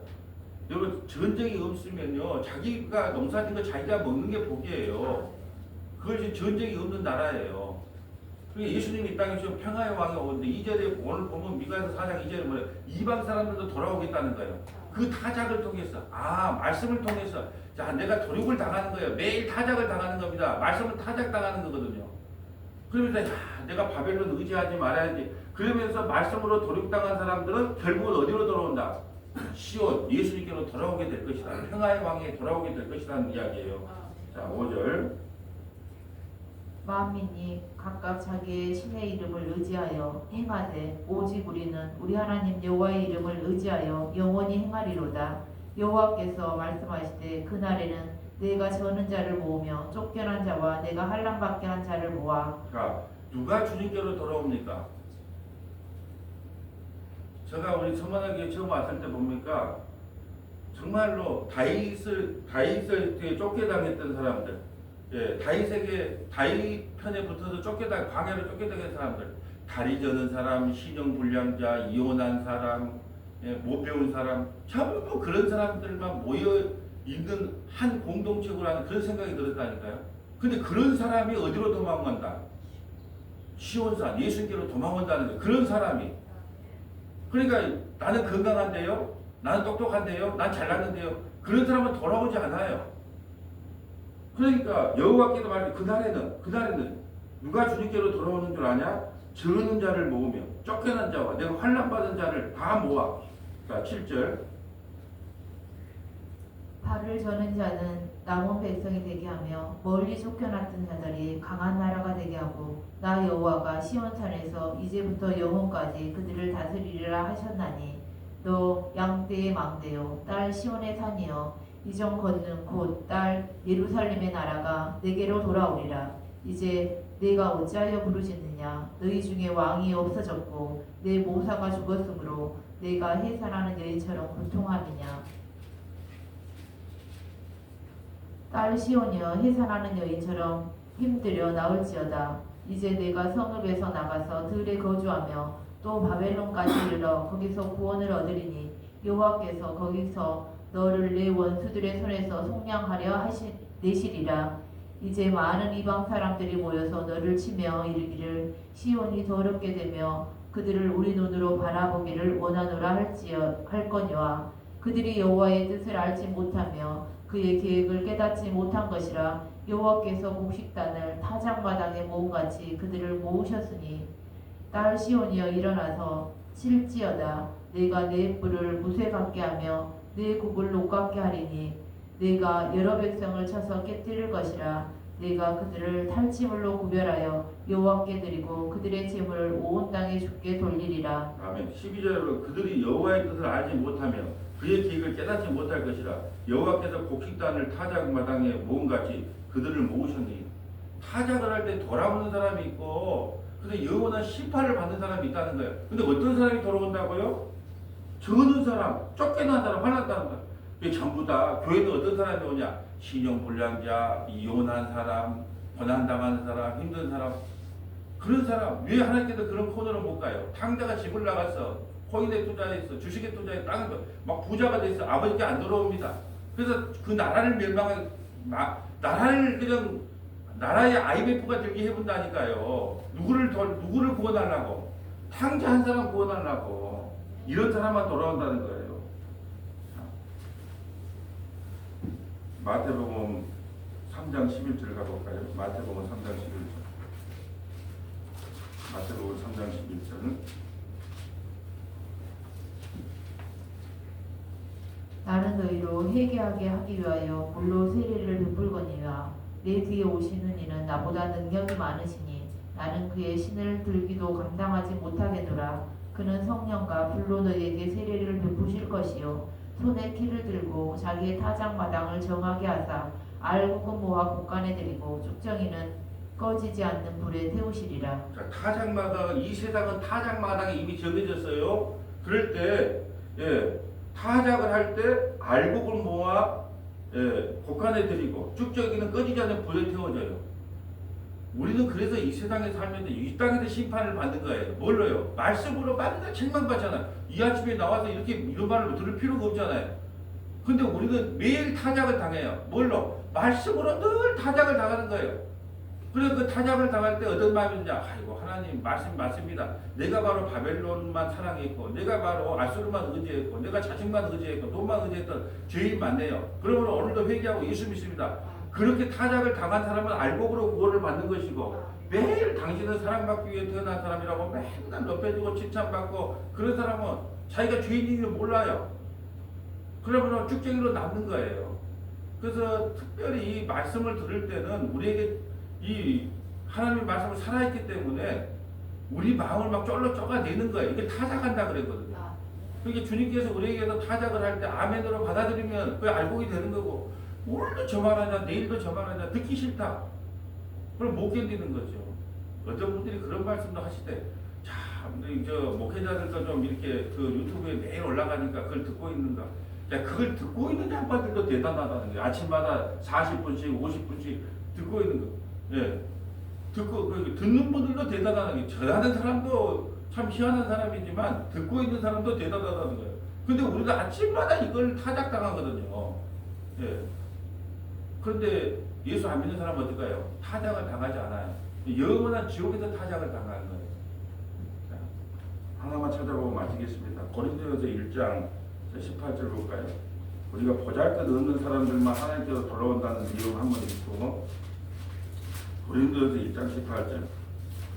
여러분 전쟁이 없으면요 자기가 농사진 거 자기가 먹는 게 복이에요. 그것이 전쟁이 없는 나라예요. 그러니까 예수님이 이 땅에 오시면 평화의 왕이 오는데 2절에 오늘 보면 미가서 4장 2절에 뭐래요? 이방 사람들도 돌아오겠다는 거예요. 그 타작을 통해서 말씀을 통해서 자 내가 도륙을 당하는 거예요. 매일 타작을 당하는 겁니다. 말씀은 타작 당하는 거거든요. 그러면서 내가 바벨론 의지하지 말아야지. 그러면서 말씀으로 도륙당한 사람들은 결국은 어디로 돌아온다? 시온 예수님께로 돌아오게 될 것이다. 평화의 왕에 돌아오게 될 것이라는 이야기예요. 자 5절. 만민이 각각 자기의 신의 이름을 의지하여 행하되 오직 우리는 우리 하나님 여호와의 이름을 의지하여 영원히 행하리로다. 여호와께서 말씀하시되 그날에는 내가 저는 자를 모으며 쫓겨난 자와 내가 환난받게 한 자를 모아. 자 누가 주님께로 돌아옵니까? 제가 우리 서만하게 처음 왔을 때 봅니까? 정말로 다윗에게 쫓겨당했던 사람들, 다윗 편에 붙어서 광야로 쫓겨당한 사람들, 다리 저는 사람, 신용불량자, 이혼한 사람, 못 배운 사람, 전부 그런 사람들만 모여 있는 한 공동체로 하는 그런 생각이 들었다니까요. 근데 그런 사람이 어디로 도망간다? 시온산, 예수님께로 도망온다는 거예요. 그런 사람이. 그러니까 나는 건강한데요, 나는 똑똑한데요, 난 잘났는데요. 그런 사람은 돌아오지 않아요. 그러니까 여호와께서 말해 그날에는 누가 주님께로 돌아오는 줄 아냐? 저르는 자를 모으며 쫓겨난 자와 내가 환난받은 자를 다 모아. 자 7절. 발을 저는 자는 남은 백성이 되게 하며 멀리 쫓겨났던 자들이 강한 나라가 되게 하고 나 여호와가 시온산에서 이제부터 영원까지 그들을 다스리리라 하셨나니 너 양떼의 망대요 딸 시온의 산이여 이전 걷는 곧 딸 예루살렘의 나라가 내게로 돌아오리라. 이제 내가 어찌하여 부르짖느냐? 너희 중에 왕이 없어졌고 내 모사가 죽었으므로 내가 해산하는 여인처럼 고통하느냐? 딸 시온이여 해산하는 여인처럼 힘들여 나올지어다. 이제 내가 성읍에서 나가서 들에 거주하며 또 바벨론까지 이르러 거기서 구원을 얻으리니 여호와께서 거기서 너를 내 원수들의 손에서 속량하려 내시리라. 이제 많은 이방 사람들이 모여서 너를 치며 이르기를 시온이 더럽게 되며 그들을 우리 눈으로 바라보기를 원하노라 할 거니와 그들이 여호와의 뜻을 알지 못하며 그의 계획을 깨닫지 못한 것이라. 여호와께서 곡식단을 타작마당에 모음같이 그들을 모으셨으니 딸 시온이여 일어나서 칠지어다. 내가 내 뿔을 무쇠 같게 하며 내 곡을 녹 같게 하리니 내가 여러 백성을 쳐서 깨뜨릴 것이라. 내가 그들을 탈취물로 구별하여 여호와께 드리고 그들의 재물을 온 땅에 주께 돌리리라. 아멘. 12절로 그들이 여호와의 뜻을 알지 못하며 그의 계획을 깨닫지 못할 것이라. 여호와께서 곡식단을 타작마당에 모음같이 그들을 모으셨니. 타작을 할 때 돌아오는 사람이 있고 근데 영원한 심판을 받는 사람이 있다는 거예요. 근데 어떤 사람이 돌아온다고요? 저는 사람, 쫓겨난 사람, 화났다는 거예요. 이게 전부 다 교회는 어떤 사람이 오냐? 신용불량자, 이혼한 사람, 고난당하는 사람, 힘든 사람, 그런 사람 왜 하나님께서 그런 코너를 못 가요? 당자가 집을 나갔어, 코인에 투자했어, 주식에 투자했어, 땅을 막 부자가 됐어, 아버지께 안 돌아옵니다. 그래서 그 나라를 나라를 그냥 나라의 IMF가 되게 해본다니까요. 누구를 구원하려고? 탕자 한 사람 구원하려고. 이런 사람만 돌아온다는 거예요. 마태복음 3장 11절 가볼까요? 마태복음 3장 11절. 마태복음 3장 11절. 나는 너희로 회개하게 하기 위하여 물로 세례를 베풀거니와 내 뒤에 오시는 이는 나보다 능력이 많으시니 나는 그의 신을 들기도 감당하지 못하겠노라. 그는 성령과 불로 너희에게 세례를 베푸실 것이요 손에 키를 들고 자기의 타작마당을 정하게 하사 알곡은 모아 곳간에 들이고 쭉정이는 꺼지지 않는 불에 태우시리라. 자, 타작마당, 이 세상은 타작마당이 이미 정해졌어요. 그럴 때, 타작을 할 때 알곡을 모아 곳간에 들이고 쭉정이는 꺼지지 않는 불에 태워져요. 우리는 그래서 이 세상에 살면서 이 땅에서 심판을 받는 거예요. 뭘로요? 말씀으로 맨날 책망받잖아요. 이 아침에 나와서 이런 말을 들을 필요가 없잖아요. 근데 우리는 매일 타작을 당해요. 뭘로? 말씀으로 늘 타작을 당하는 거예요. 그래서 그 타작을 당할 때 어떤 마음이 드냐? 아이고 하나님 말씀 맞습니다. 내가 바로 바벨론만 사랑했고 내가 바로 아수르만 의지했고 내가 자식만 의지했고 돈만 의지했던 죄인 맞네요. 그러면 오늘도 회개하고 예수 믿습니다. 그렇게 타작을 당한 사람은 알곡으로 구원을 받는 것이고 매일 당신은 사랑받기 위해 태어난 사람이라고 맨날 높여주고 칭찬받고 그런 사람은 자기가 죄인인 줄 몰라요. 그러면 쭉정이로 남는 거예요. 그래서 특별히 이 말씀을 들을 때는 우리에게 이 하나님의 말씀을 살아있기 때문에 우리 마음을 막 쫄라내는 거예요. 이게 타작한다 그랬거든요. 그러니까 주님께서 우리에게서 타작을 할 때 아멘으로 받아들이면 그게 알곡이 되는 거고 오늘도 저 말하냐 내일도 저 말하냐 듣기 싫다. 그럼 못 견디는 거죠. 어떤 분들이 그런 말씀도 하시대. 참, 저 목회자들도 좀 이렇게 그 유튜브에 매일 올라가니까 그걸 듣고 있는가. 야, 그걸 듣고 있는 양반들도 대단하다는 거예요. 아침마다 40분씩 50분씩 듣고 있는 거. 예. 듣는 분들도 대단하다는 게 전하는 사람도 참 희한한 사람이지만 듣고 있는 사람도 대단하다는 거예요. 근데 우리가 아침마다 이걸 타작당하거든요. 예. 그런데 예수 안 믿는 사람은 어떨까요? 타작을 당하지 않아요. 영원한 지옥에서 타작을 당하는 거예요. 자, 하나만 찾아보고 마치겠습니다. 고린도전서 1장 18절 볼까요? 우리가 보잘것없는 사람들만 하나님께로 돌아온다는 내용 한번 읽고 고린도전서 1장 18절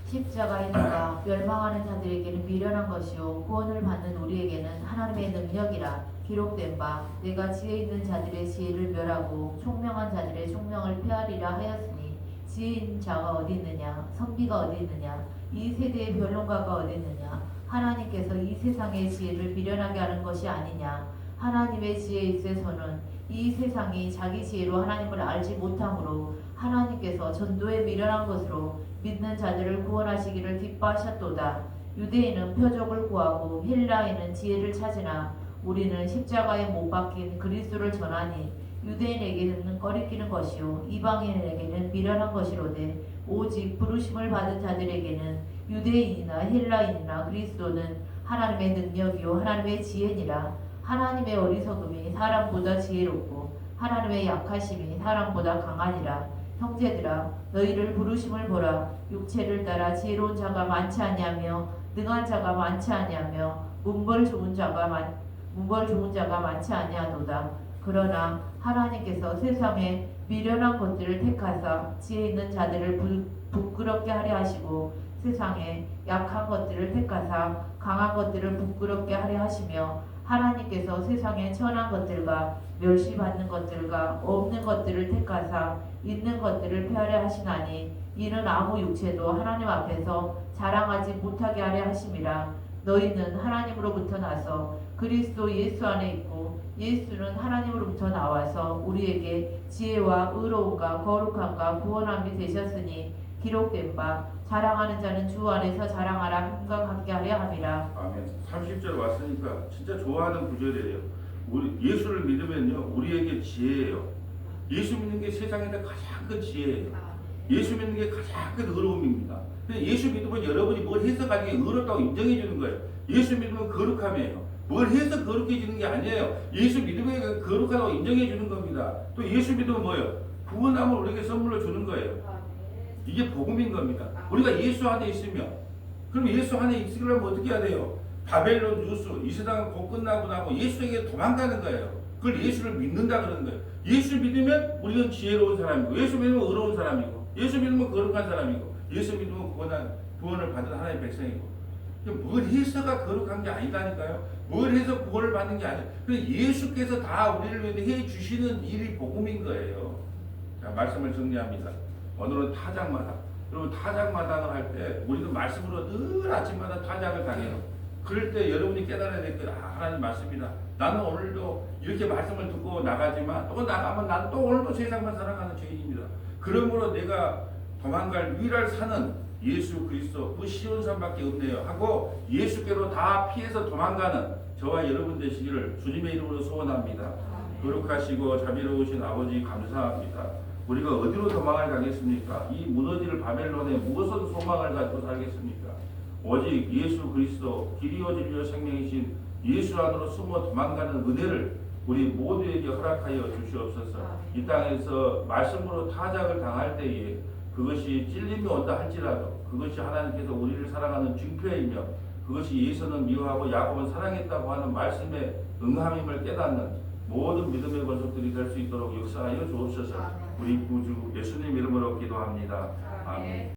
십자가의 누가 멸망하는 자들에게는 미련한 것이요 구원을 받는 우리에게는 하나님의 능력이라. 기록된 바 내가 지혜 있는 자들의 지혜를 멸하고 총명한 자들의 총명을 폐하리라 하였으니 지혜 있는 자가 어디 있느냐 선비가 어디 있느냐 이 세대의 변론가가 어디 있느냐 하나님께서 이 세상의 지혜를 미련하게 하는 것이 아니냐. 하나님의 지혜에 있어서는 이 세상이 자기 지혜로 하나님을 알지 못하므로 하나님께서 전도에 미련한 것으로 믿는 자들을 구원하시기를 기뻐하셨도다. 유대인은 표적을 구하고 헬라인은 지혜를 찾으나 우리는 십자가에 못 박힌 그리스도를 전하니 유대인에게는 꺼리끼는 것이요 이방인에게는 미련한 것이로되 오직 부르심을 받은 자들에게는 유대인이나 헬라인이나 그리스도는 하나님의 능력이요 하나님의 지혜니라. 하나님의 어리석음이 사람보다 지혜롭고 하나님의 약하심이 사람보다 강하니라. 형제들아 너희를 부르심을 보라. 육체를 따라 지혜로운 자가 많지 아니하며 능한 자가 많지 아니하며 문벌 좋은 자가 많지 아니하도다. 그러나 하나님께서 세상에 미련한 것들을 택하사 지혜 있는 자들을 부끄럽게 하려 하시고 세상에 약한 것들을 택하사 강한 것들을 부끄럽게 하려 하시며 하나님께서 세상에 천한 것들과 멸시받는 것들과 없는 것들을 택하사 있는 것들을 폐하려 하시나니 이는 아무 육체도 하나님 앞에서 자랑하지 못하게 하려 하심이라. 너희는 하나님으로부터 나서 그리스도 예수 안에 있고 예수는 하나님으로부터 나와서 우리에게 지혜와 의로움과 거룩함과 구원함이 되셨으니 기록된 바 자랑하는 자는 주 안에서 자랑하라 함과 함께 하려 함이라. 아멘. 30절 왔으니까 진짜 좋아하는 구절이에요. 우리 예수를 믿으면요 우리에게 지혜예요. 예수 믿는 게 세상에서 가장 큰 지혜예요. 아, 예수 믿는 게 가장 큰 의로움입니다. 근데 예수 믿으면 여러분이 뭘 해서 가지고 의롭다고 인정해 주는 거예요. 예수 믿으면 거룩함이에요. 뭘 해서 거룩해지는 게 아니에요. 예수 믿으면 거룩하다고 인정해 주는 겁니다. 또 예수 믿으면 뭐예요? 구원함을 우리에게 선물로 주는 거예요. 아, 네. 이게 복음인 겁니다. 우리가 예수 안에 있으면, 그럼 예수 안에 있으려면 어떻게 해야 돼요? 바벨론 뉴스, 이 세상은 곧 끝나고 나고 예수에게 도망가는 거예요. 그걸 예수를 믿는다 그러는 거예요. 예수 믿으면 우리는 지혜로운 사람이고, 예수 믿으면 의로운 사람이고, 예수 믿으면 거룩한 사람이고, 예수 믿으면 구원을 받은 하나님의 백성이고. 뭘 해서가 거룩한 게 아니다니까요. 뭘 해서 구원을 받는 게 아니에요. 그래서 예수께서 다 우리를 위해 해 주시는 일이 복음인 거예요. 자, 말씀을 정리합니다. 오늘은 타작마당. 여러분 타작마당을 할 때 우리는 말씀으로 늘 아침마다 타작을 당해요. 그럴 때 여러분이 깨달아야 될 게 하나님 말씀이다. 나는 오늘도 이렇게 말씀을 듣고 나가지만 또 나가면 나는 또 오늘도 세상만 살아가는 죄인입니다. 그러므로 내가 도망갈 유일한 산은 예수 그리스도 그 시온 산밖에 없네요 하고 예수께로 다 피해서 도망가는 저와 여러분 되시기를 주님의 이름으로 소원합니다. 거룩하시고 자비로우신 아버지 감사합니다. 우리가 어디로 도망을 가겠습니까? 이 무너질 바벨론에 무엇은 소망을 가지고 살겠습니까? 오직 예수 그리스도 길이요 진리요 생명이신 예수 안으로 숨어 도망가는 은혜를 우리 모두에게 허락하여 주시옵소서. 이 땅에서 말씀으로 타작을 당할 때에 그것이 찔림이 온다 할지라도 그것이 하나님께서 우리를 사랑하는 증표이며 그것이 예수는 미워하고 야곱은 사랑했다고 하는 말씀에 응함임을 깨닫는 모든 믿음의 권속들이 될 수 있도록 역사하여 주옵소서. 우리 구주 예수님 이름으로 기도합니다. 아멘.